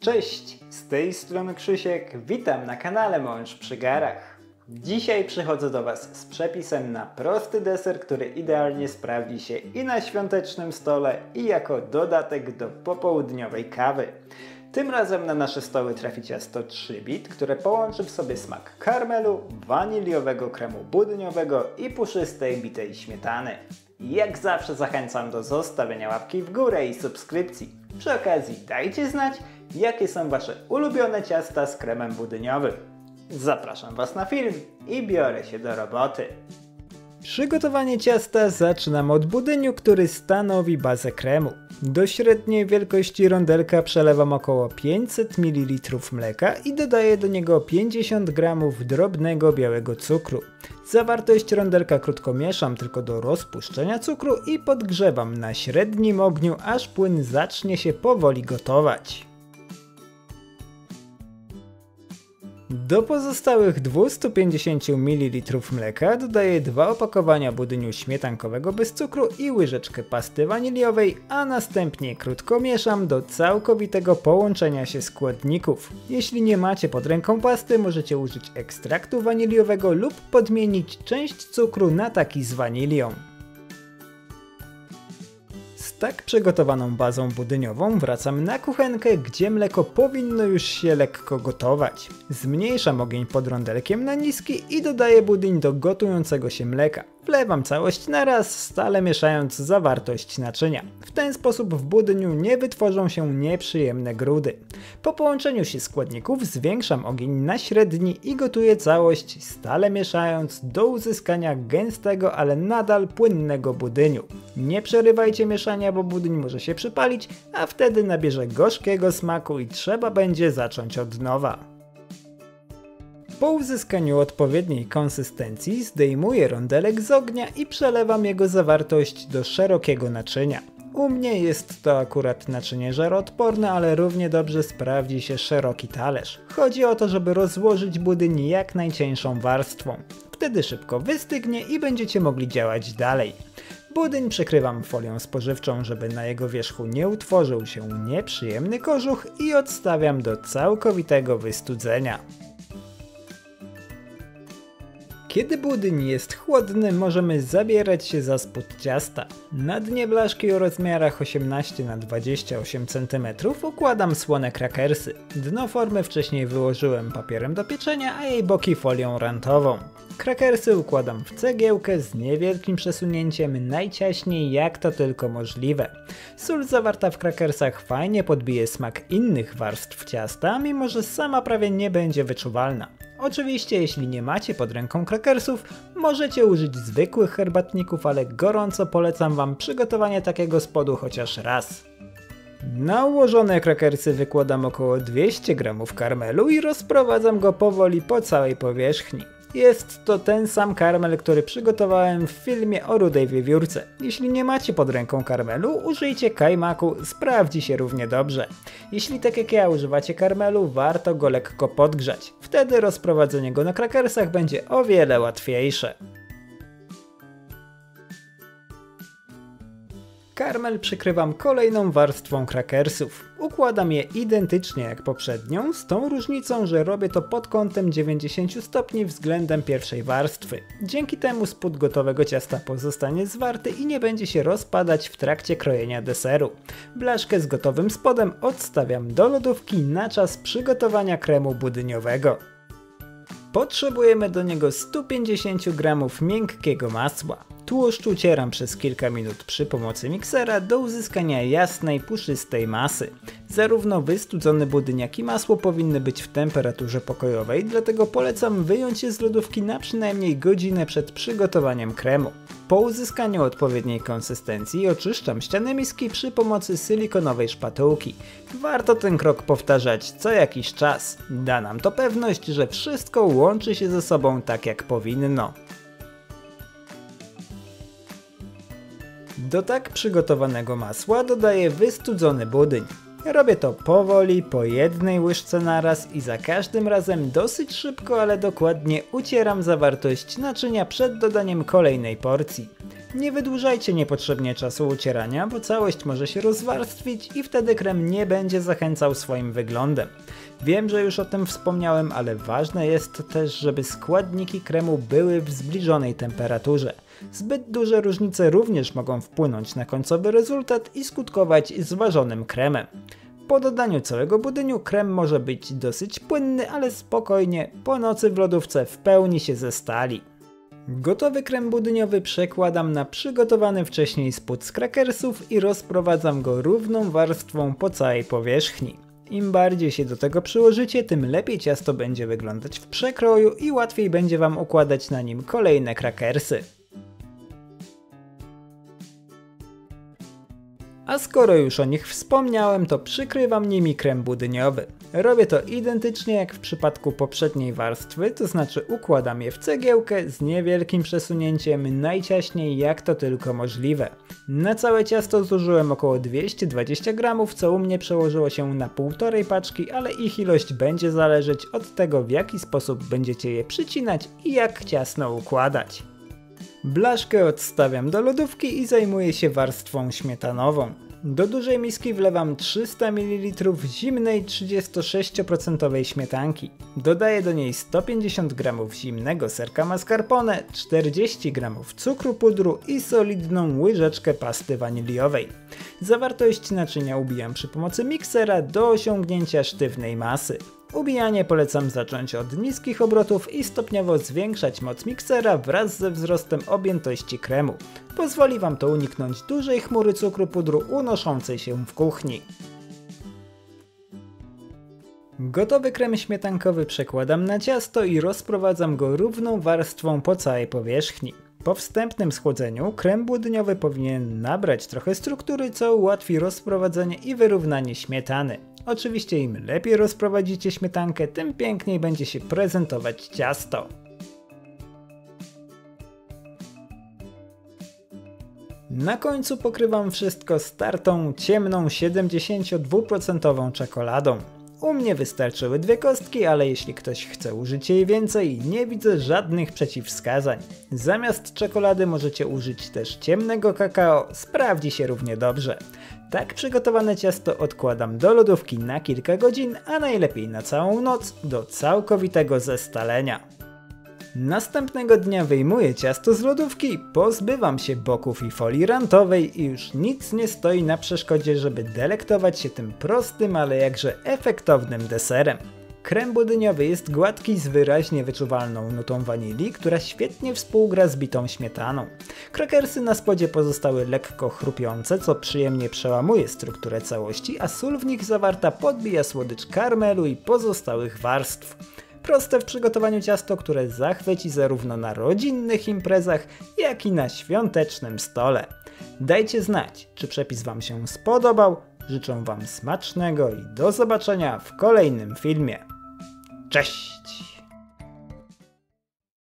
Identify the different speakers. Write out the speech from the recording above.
Speaker 1: Cześć, z tej strony Krzysiek, witam na kanale Mąż przy garach. Dzisiaj przychodzę do Was z przepisem na prosty deser, który idealnie sprawdzi się i na świątecznym stole, i jako dodatek do popołudniowej kawy. Tym razem na nasze stoły trafi ciasto 3-bit, które połączy w sobie smak karmelu, waniliowego kremu budyniowego i puszystej bitej śmietany. Jak zawsze zachęcam do zostawienia łapki w górę i subskrypcji. Przy okazji dajcie znać, jakie są Wasze ulubione ciasta z kremem budyniowym. Zapraszam Was na film i biorę się do roboty. Przygotowanie ciasta zaczynam od budyniu, który stanowi bazę kremu. Do średniej wielkości rondelka przelewam około 500 ml mleka i dodaję do niego 50 g drobnego białego cukru. Zawartość rondelka krótko mieszam tylko do rozpuszczenia cukru i podgrzewam na średnim ogniu, aż płyn zacznie się powoli gotować. Do pozostałych 250 ml mleka dodaję 2 opakowania budyniu śmietankowego bez cukru i łyżeczkę pasty waniliowej, a następnie krótko mieszam do całkowitego połączenia się składników. Jeśli nie macie pod ręką pasty, możecie użyć ekstraktu waniliowego lub podmienić część cukru na taki z wanilią. Z tak przygotowaną bazą budyniową wracam na kuchenkę, gdzie mleko powinno już się lekko gotować. Zmniejszam ogień pod rondelkiem na niski i dodaję budyń do gotującego się mleka. Wlewam całość naraz, stale mieszając zawartość naczynia. W ten sposób w budyniu nie wytworzą się nieprzyjemne grudy. Po połączeniu się składników zwiększam ogień na średni i gotuję całość, stale mieszając do uzyskania gęstego, ale nadal płynnego budyniu. Nie przerywajcie mieszania, bo budyń może się przypalić, a wtedy nabierze gorzkiego smaku i trzeba będzie zacząć od nowa. Po uzyskaniu odpowiedniej konsystencji zdejmuję rondelek z ognia i przelewam jego zawartość do szerokiego naczynia. U mnie jest to akurat naczynie żaroodporne, ale równie dobrze sprawdzi się szeroki talerz. Chodzi o to, żeby rozłożyć budyń jak najcieńszą warstwą. Wtedy szybko wystygnie i będziecie mogli działać dalej. Budyń przykrywam folią spożywczą, żeby na jego wierzchu nie utworzył się nieprzyjemny kożuch i odstawiam do całkowitego wystudzenia. Kiedy budyń jest chłodny, możemy zabierać się za spód ciasta. Na dnie blaszki o rozmiarach 18×28 cm układam słone krakersy. Dno formy wcześniej wyłożyłem papierem do pieczenia, a jej boki folią rantową. Krakersy układam w cegiełkę z niewielkim przesunięciem, najciaśniej jak to tylko możliwe. Sól zawarta w krakersach fajnie podbije smak innych warstw ciasta, mimo że sama prawie nie będzie wyczuwalna. Oczywiście jeśli nie macie pod ręką krakersów, możecie użyć zwykłych herbatników, ale gorąco polecam Wam przygotowanie takiego spodu chociaż raz. Na ułożone krakersy wykładam około 200 g karmelu i rozprowadzam go powoli po całej powierzchni. Jest to ten sam karmel, który przygotowałem w filmie o rudej wiewiórce. Jeśli nie macie pod ręką karmelu, użyjcie kajmaku, sprawdzi się równie dobrze. Jeśli tak jak ja używacie karmelu, warto go lekko podgrzać. Wtedy rozprowadzenie go na krakersach będzie o wiele łatwiejsze. Karmel przykrywam kolejną warstwą krakersów. Układam je identycznie jak poprzednią, z tą różnicą, że robię to pod kątem 90 stopni względem pierwszej warstwy. Dzięki temu spód gotowego ciasta pozostanie zwarty i nie będzie się rozpadać w trakcie krojenia deseru. Blaszkę z gotowym spodem odstawiam do lodówki na czas przygotowania kremu budyniowego. Potrzebujemy do niego 150 g miękkiego masła. Tłuszcz ucieram przez kilka minut przy pomocy miksera do uzyskania jasnej, puszystej masy. Zarówno wystudzony budyń, jak i masło powinny być w temperaturze pokojowej, dlatego polecam wyjąć je z lodówki na przynajmniej godzinę przed przygotowaniem kremu. Po uzyskaniu odpowiedniej konsystencji oczyszczam ściany miski przy pomocy silikonowej szpatułki. Warto ten krok powtarzać co jakiś czas. Da nam to pewność, że wszystko łączy się ze sobą tak jak powinno. Do tak przygotowanego masła dodaję wystudzony budyń. Robię to powoli, po jednej łyżce naraz i za każdym razem dosyć szybko, ale dokładnie ucieram zawartość naczynia przed dodaniem kolejnej porcji. Nie wydłużajcie niepotrzebnie czasu ucierania, bo całość może się rozwarstwić i wtedy krem nie będzie zachęcał swoim wyglądem. Wiem, że już o tym wspomniałem, ale ważne jest też, żeby składniki kremu były w zbliżonej temperaturze. Zbyt duże różnice również mogą wpłynąć na końcowy rezultat i skutkować zważonym kremem. Po dodaniu całego budyniu krem może być dosyć płynny, ale spokojnie, po nocy w lodówce w pełni się zestali. Gotowy krem budyniowy przekładam na przygotowany wcześniej spód z krakersów i rozprowadzam go równą warstwą po całej powierzchni. Im bardziej się do tego przyłożycie, tym lepiej ciasto będzie wyglądać w przekroju i łatwiej będzie Wam układać na nim kolejne krakersy. A skoro już o nich wspomniałem, to przykrywam nimi krem budyniowy. Robię to identycznie jak w przypadku poprzedniej warstwy, to znaczy układam je w cegiełkę z niewielkim przesunięciem, najciaśniej jak to tylko możliwe. Na całe ciasto zużyłem około 220 gramów, co u mnie przełożyło się na 1,5 paczki, ale ich ilość będzie zależeć od tego, w jaki sposób będziecie je przycinać i jak ciasno układać. Blaszkę odstawiam do lodówki i zajmuję się warstwą śmietanową. Do dużej miski wlewam 300 ml zimnej 36% śmietanki. Dodaję do niej 150 g zimnego serka mascarpone, 40 g cukru pudru i solidną łyżeczkę pasty waniliowej. Zawartość naczynia ubijam przy pomocy miksera do osiągnięcia sztywnej masy. Ubijanie polecam zacząć od niskich obrotów i stopniowo zwiększać moc miksera wraz ze wzrostem objętości kremu. Pozwoli Wam to uniknąć dużej chmury cukru pudru unoszącej się w kuchni. Gotowy krem śmietankowy przekładam na ciasto i rozprowadzam go równą warstwą po całej powierzchni. Po wstępnym schłodzeniu krem budyniowy powinien nabrać trochę struktury, co ułatwi rozprowadzenie i wyrównanie śmietany. Oczywiście im lepiej rozprowadzicie śmietankę, tym piękniej będzie się prezentować ciasto. Na końcu pokrywam wszystko startą, ciemną 72% czekoladą. U mnie wystarczyły 2 kostki, ale jeśli ktoś chce użyć jej więcej, nie widzę żadnych przeciwwskazań. Zamiast czekolady możecie użyć też ciemnego kakao, sprawdzi się równie dobrze. Tak przygotowane ciasto odkładam do lodówki na kilka godzin, a najlepiej na całą noc do całkowitego zestalenia. Następnego dnia wyjmuję ciasto z lodówki, pozbywam się boków i folii rantowej i już nic nie stoi na przeszkodzie, żeby delektować się tym prostym, ale jakże efektownym deserem. Krem budyniowy jest gładki z wyraźnie wyczuwalną nutą wanilii, która świetnie współgra z bitą śmietaną. Krakersy na spodzie pozostały lekko chrupiące, co przyjemnie przełamuje strukturę całości, a sól w nich zawarta podbija słodycz karmelu i pozostałych warstw. Proste w przygotowaniu ciasto, które zachwyci zarówno na rodzinnych imprezach, jak i na świątecznym stole. Dajcie znać, czy przepis Wam się spodobał. Życzę Wam smacznego i do zobaczenia w kolejnym filmie. Cześć!